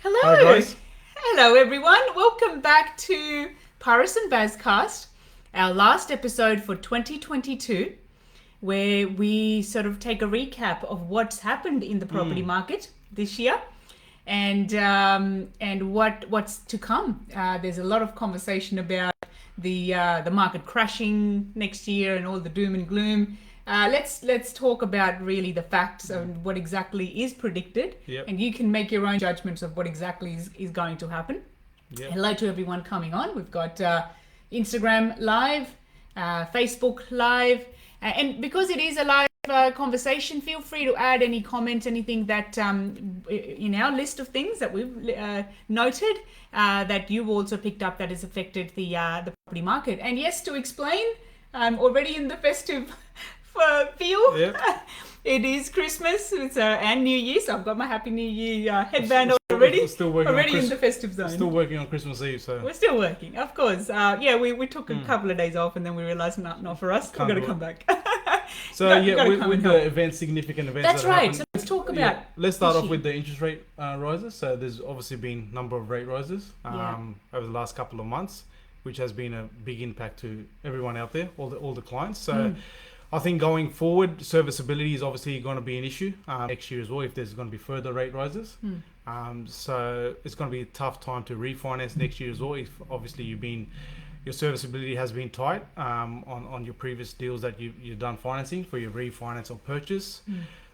Hi Hello. guys. Hello, everyone. Welcome back to Paris and Bazcast, our last episode for 2022, where we sort of take a recap of what's happened in the property market this year and what's to come. There's a lot of conversation about the market crashing next year and all the doom and gloom. Let's talk about really the facts and what exactly is predicted, Yep. and you can make your own judgments of what exactly is going to happen. Yep. Hello to everyone coming on. We've got Instagram live, Facebook live, and because it is a live conversation, feel free to add any comments, anything that in our list of things that we've noted that you've also picked up that has affected the property market. And yes, to explain, I'm already in the festive feel. Yep. It is Christmas, and New Year, so I've got my Happy New Year headband already. Still working on Already in the festive zone. Still working on Christmas Eve, so We're still working, of course. We took a couple of days off and then we realised not for us. We've Can't got to do come it. back. so You gotta come with and the help. events, significant events. That's that right. happened, So let's talk about. let's start this off year. with the interest rate rises. So there's obviously been a number of rate rises Yeah. over the last couple of months, which has been a big impact to everyone out there, all the clients. So I think going forward, serviceability is obviously going to be an issue next year as well if there's going to be further rate rises. So it's going to be a tough time to refinance next year as well if obviously your serviceability has been tight on your previous deals that you've done financing for your refinance or purchase.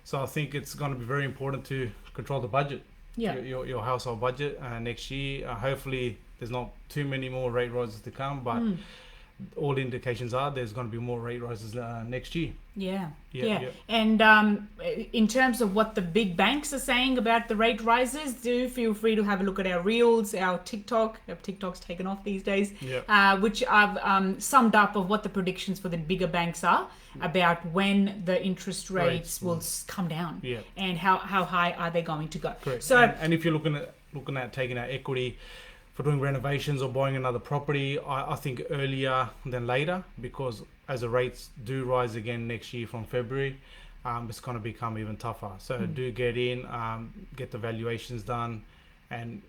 So I think it's going to be very important to control the budget, Yeah. your household budget next year. Hopefully there's not too many more rate rises to come, but all indications are there's going to be more rate rises next year. Yeah. Yeah. And in terms of what the big banks are saying about the rate rises, do feel free to have a look at our reels, our TikTok. Our TikTok's taken off these days, which I've summed up of what the predictions for the bigger banks are about when the interest rates will come down Yeah. and how high are they going to go. Correct. So and if you're looking at taking out equity for doing renovations or buying another property, I think earlier than later, because as the rates do rise again next year from February, it's going to become even tougher. So do get in, get the valuations done, and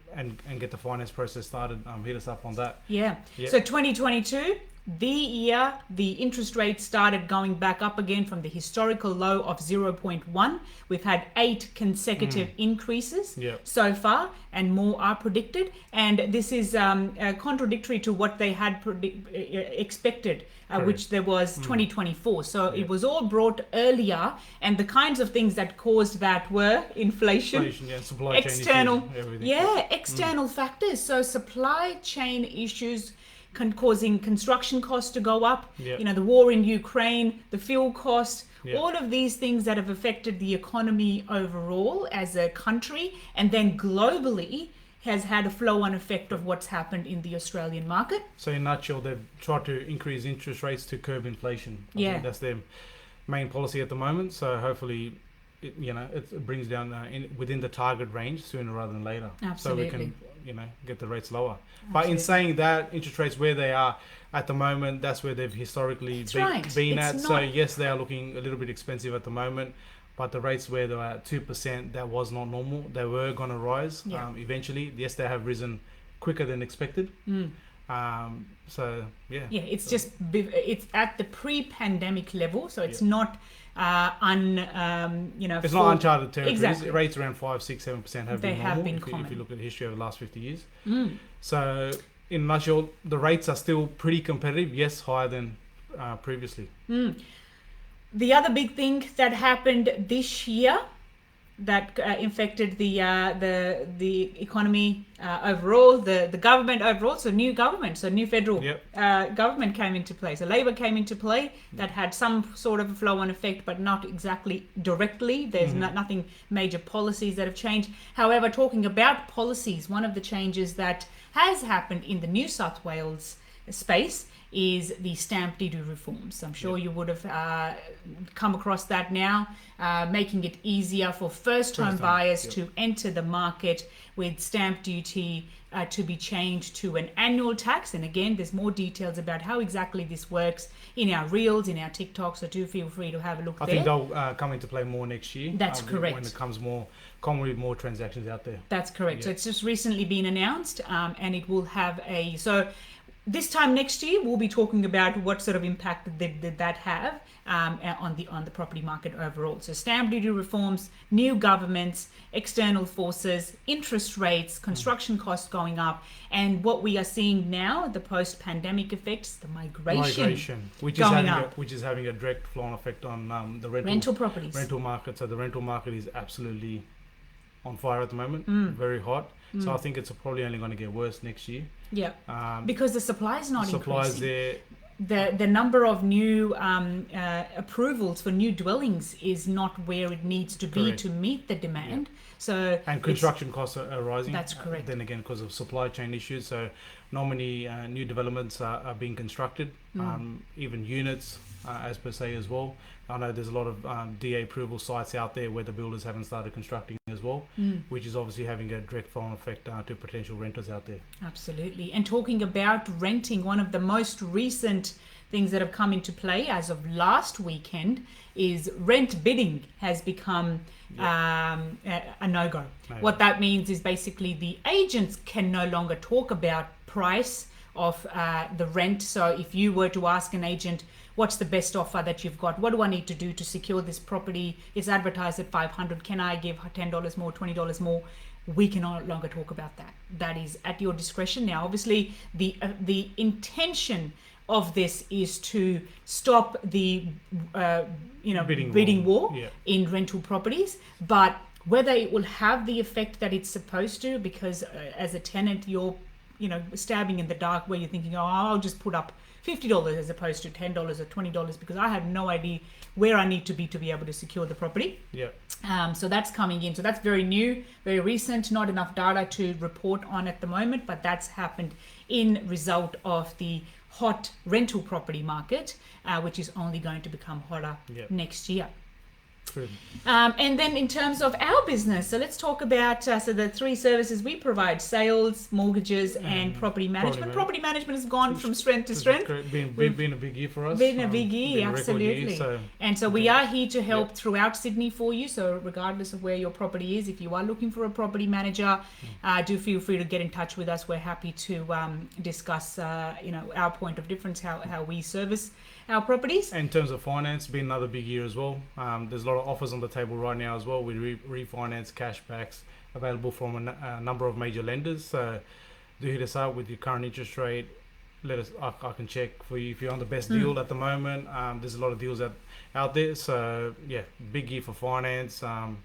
get the finance process started. Hit us up on that. Yeah. So 2022, the year the interest rate started going back up again from the historical low of 0.1. We've had 8 consecutive increases so far, and more are predicted. And this is contradictory to what they had expected, which there was 2024. So it was all brought earlier, and the kinds of things that caused that were inflation, Supply external, chain issues, everything. external factors. So supply chain issues causing construction costs to go up, the war in Ukraine, the fuel costs, all of these things that have affected the economy overall as a country, and then globally has had a flow-on effect of what's happened in the Australian market. So in a nutshell, they've tried to increase interest rates to curb inflation. I think that's their main policy at the moment. So hopefully, it brings down within the target range sooner rather than later. Absolutely. So we can, get the rates lower. But in saying that, interest rates where they are at the moment, that's where they've historically been at. So yes, they are looking a little bit expensive at the moment. But the rates where they were at 2%, that was not normal. They were going to rise eventually. Yes, they have risen quicker than expected. It's at the pre-pandemic level, so it's not it's not uncharted territory. Exactly. Rates around 5, 6, 7% have been normal if you look at the history of the last 50 years. So in a nutshell, the rates are still pretty competitive. Yes, higher than previously. The other big thing that happened this year that affected the economy overall, the government overall, so new federal government came into play. So Labor came into play. That had some sort of a flow-on effect, but not exactly directly. There's nothing major policies that have changed. However, talking about policies, one of the changes that has happened in the New South Wales space is the stamp duty reforms. I'm sure you would have come across that now, making it easier for first-time buyers to enter the market with stamp duty to be changed to an annual tax. And again, there's more details about how exactly this works in our reels, in our TikTok, so do feel free to have a look there. I think they'll come into play more next year. That's correct. When it comes more common with more transactions out there. That's correct. Yeah. So it's just recently been announced, and it will have so this time next year we'll be talking about what sort of impact did that have on the property market overall. So stamp duty reforms, new governments, external forces, interest rates, construction costs going up, and what we are seeing now, the post-pandemic effects, the migration which is having a direct flow-on effect on the rental properties, rental market. So the rental market is absolutely on fire at the moment, very hot. So I think it's probably only going to get worse next year. Yeah, because the supply is not increasing. There. The number of new approvals for new dwellings is not where it needs to be to meet the demand. Yeah. So and construction costs are rising. That's correct. Then again, because of supply chain issues, so not many new developments are being constructed, even units as per se as well. I know there's a lot of DA approval sites out there where the builders haven't started constructing as well, which is obviously having a direct flow-on effect to potential renters out there. Absolutely. And talking about renting, one of the most recent things that have come into play as of last weekend is rent bidding has become a no-go. What that means is basically the agents can no longer talk about price of the rent. So if you were to ask an agent, what's the best offer that you've got? What do I need to do to secure this property? It's advertised at $500. Can I give $10 more, $20 more? We can no longer talk about that. That is at your discretion. Now, obviously, the intention of this is to stop the bidding war in rental properties, but whether it will have the effect that it's supposed to, because as a tenant, you're stabbing in the dark where you're thinking, oh, I'll just put up $50 as opposed to $10 or $20 because I have no idea where I need to be able to secure the property. Yeah. So that's coming in. So that's very new, very recent, not enough data to report on at the moment, but that's happened in result of the hot rental property market, which is only going to become hotter next year. And then in terms of our business, so let's talk about so the three services we provide: sales, mortgages, and property management. Property management has gone from strength to strength. Been a big year for us. Been a big year, absolutely. So we are here to help throughout Sydney for you. So regardless of where your property is, if you are looking for a property manager, do feel free to get in touch with us. We're happy to discuss our point of difference, how we service our properties. In terms of finance, been another big year as well. There's a lot of offers on the table right now as well with refinance cashbacks available from a number of major lenders. So do hit us up with your current interest rate. Let us. I can check for you if you're on the best deal at the moment. There's a lot of deals out there. So yeah, big year for finance. And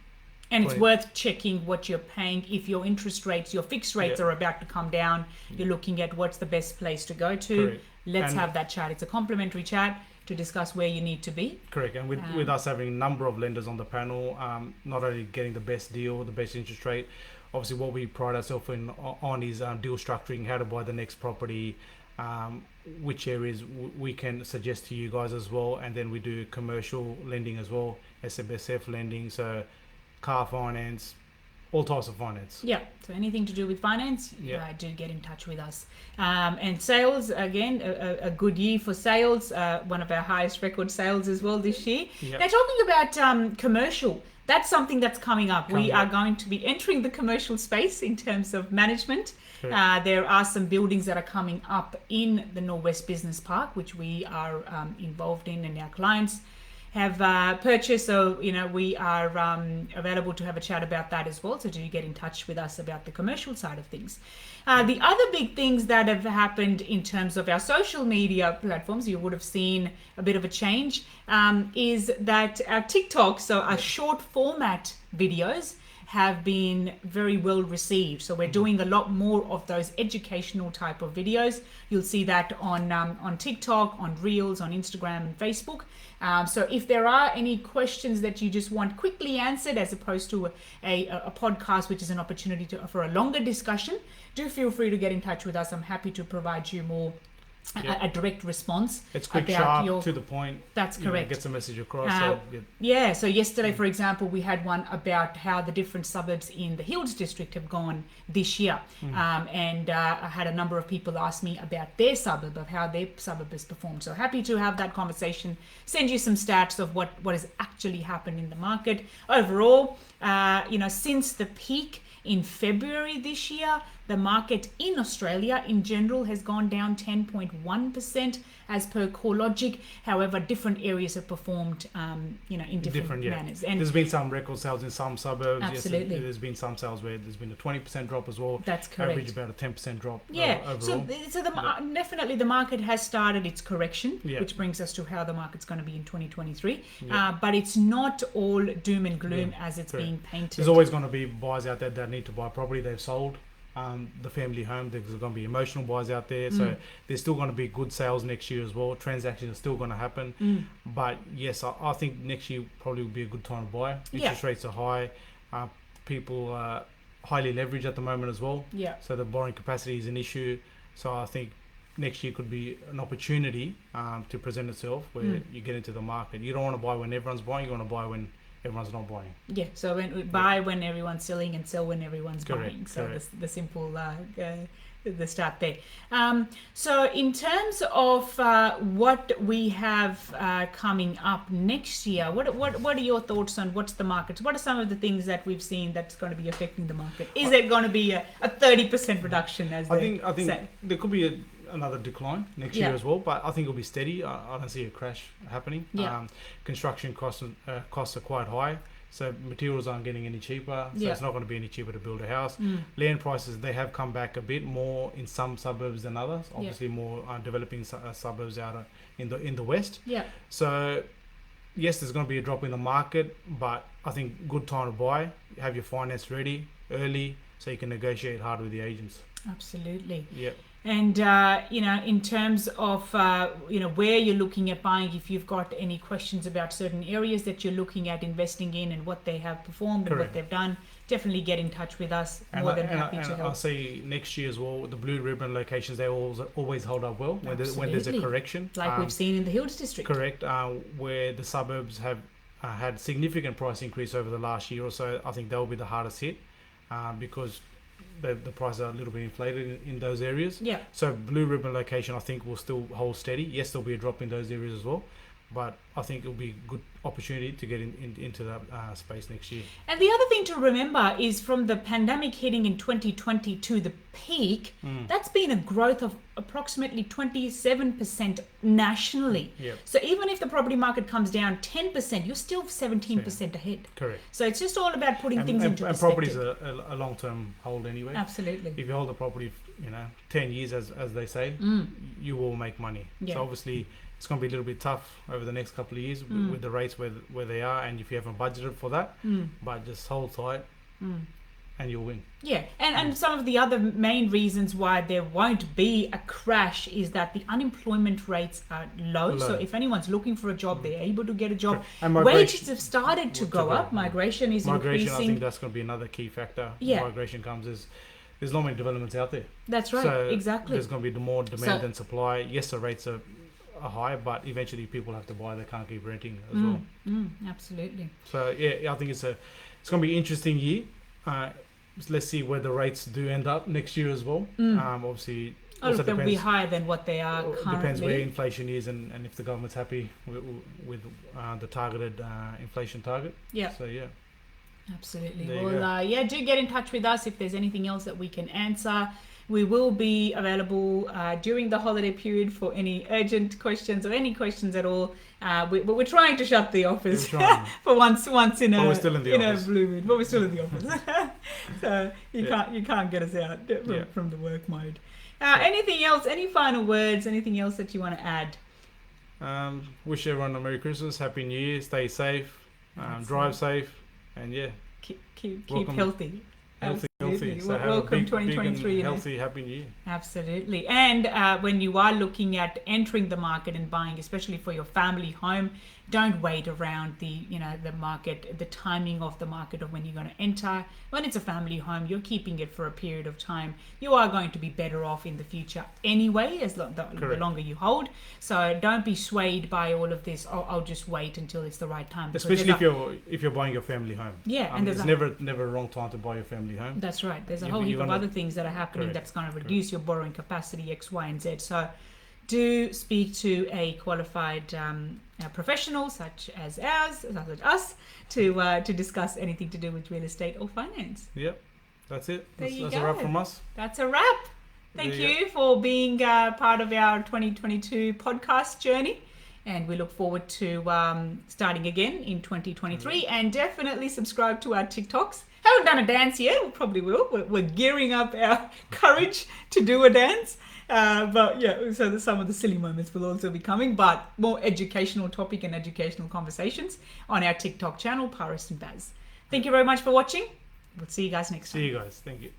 it's worth checking what you're paying. If your interest rates, your fixed rates are about to come down, you're looking at what's the best place to go to. Correct. Let's have that chat. It's a complimentary chat to discuss where you need to be. Correct. And with us having a number of lenders on the panel, not only getting the best deal, the best interest rate, obviously what we pride ourselves on is deal structuring, how to buy the next property, which areas we can suggest to you guys as well. And then we do commercial lending as well, SMSF lending, so car finance, all types of finance. Yeah, so anything to do with finance, do get in touch with us. And sales, again, a good year for sales, one of our highest record sales as well this year. Yep. Now, talking about commercial, that's something that's coming up. We are going to be entering the commercial space in terms of management. There are some buildings that are coming up in the Norwest Business Park, which we are involved in, and our clients have purchased. So, we are available to have a chat about that as well. So do get in touch with us about the commercial side of things. The other big things that have happened in terms of our social media platforms, you would have seen a bit of a change, is that our TikTok, so our short format videos, have been very well received. So we're doing a lot more of those educational type of videos. You'll see that on TikTok, on Reels, on Instagram and Facebook. So if there are any questions that you just want quickly answered, as opposed to a podcast, which is an opportunity for a longer discussion, do feel free to get in touch with us. I'm happy to provide you more a direct response. It's quick, about sharp, to the point. That's correct. Gets the message across. So yesterday, for example, we had one about how the different suburbs in the Hills district have gone this year. And I had a number of people ask me about their suburb, of how their suburb has performed. So happy to have that conversation, send you some stats of what has actually happened in the market. Overall, since the peak in February this year, the market in Australia in general has gone down 10.1% as per CoreLogic. However, different areas have performed, in different manners. And there's been some record sales in some suburbs. Absolutely. Yes, there's been some sales where there's been a 20% drop as well. That's correct. Average about a 10% drop. Yeah. Overall. Definitely the market has started its correction, which brings us to how the market's going to be in 2023. But it's not all doom and gloom as it's being painted. There's always going to be buyers out there that need to buy property they've sold. The family home, there's going to be emotional buyers out there, so there's still going to be good sales next year as well. Transactions are still going to happen, but yes, I think next year probably will be a good time to buy. Interest rates are high, people are highly leveraged at the moment as well, so the borrowing capacity is an issue. So I think next year could be an opportunity to present itself where you get into the market. You don't want to buy when everyone's buying, you want to buy when everyone's not buying. Yeah, so buy when everyone's selling and sell when everyone's buying. So the simple the start there. So in terms of what we have coming up next year, what are your thoughts on what's the market? What are some of the things that we've seen that's going to be affecting the market? Is it going to be a 30% reduction as I think there could be another decline next year as well, but I think it'll be steady. I don't see a crash happening. Construction costs are quite high, so materials aren't getting any cheaper, so it's not going to be any cheaper to build a house. Land prices, they have come back a bit more in some suburbs than others, obviously more developing suburbs out in the west. So yes, there's going to be a drop in the market, but I think good time to buy. Have your finance ready early so you can negotiate hard with the agents. Absolutely. Yep. And, in terms of, where you're looking at buying, if you've got any questions about certain areas that you're looking at investing in and what they have performed and what they've done, definitely get in touch with us. More than happy to help. I'll say next year as well, the blue ribbon locations, they always hold up well when there's a correction. Like we've seen in the Hills district. Correct. Where the suburbs have had significant price increase over the last year or so, I think they'll be the hardest hit because the prices are a little bit inflated in those areas. So blue ribbon location, I think, will still hold steady. Yes, there'll be a drop in those areas as well, but I think it'll be a good opportunity to get into that space next year. And the other thing to remember is from the pandemic hitting in 2020 to the peak, that's been a growth of approximately 27% nationally. So even if the property market comes down 10%, you're still 17% ahead. Correct. So it's just all about putting things into perspective. And property's a long-term hold anyway. Absolutely. If you hold the property, 10 years, as they say, you will make money. So obviously, it's going to be a little bit tough over the next couple of years with the rates where they are, and if you haven't budgeted for that, but just hold tight and you'll win. And some of the other main reasons why there won't be a crash is that the unemployment rates are low. So if anyone's looking for a job, they're able to get a job. And wages have started to go up. Migration is increasing. I think that's going to be another key factor. Migration comes there's not many developments out there. That's right. So exactly. There's going to be more demand than supply. Yes, the rates are high, but eventually people have to buy. They can't keep renting as well. Absolutely. So I think it's going to be an interesting year. Let's see where the rates do end up next year as well. Obviously, they'll be higher than what they are currently. Depends where inflation is and if the government's happy with the targeted inflation target. So absolutely. Well, do get in touch with us if there's anything else that we can answer. We will be available during the holiday period for any urgent questions or any questions at all. But we're trying to shut the office for once in a blue moon. But we're still in the office, so you can't get us out from the work mode. Anything else? Any final words? Anything else that you want to add? Wish everyone a Merry Christmas, Happy New Year. Stay safe, drive safe, and keep healthy. Healthy. So welcome 2023. Healthy, Happy New Year. Absolutely. And when you are looking at entering the market and buying, especially for your family home, don't wait around the market, the timing of the market of when you're going to enter. When it's a family home, you're keeping it for a period of time. You are going to be better off in the future anyway, the longer you hold. So don't be swayed by all of this. I'll just wait until it's the right time. Especially if you're buying your family home. Yeah, and there's never a wrong time to buy your family home. That's right. There's a whole heap of other things that are happening that's going to reduce your borrowing capacity, X, Y, and Z. So do speak to a qualified professional such as us to discuss anything to do with real estate or finance. Yep, that's it. That's a wrap from us. That's a wrap. Thank you for being part of our 2022 podcast journey. And we look forward to starting again in 2023. And definitely subscribe to our TikToks. Haven't done a dance yet. We probably will. We're gearing up our courage to do a dance. But yeah, so some of the silly moments will also be coming, but more educational topic and educational conversations on our TikTok channel, Paris and Baz. Thank you very much for watching. We'll see you guys next time. See you guys. Thank you.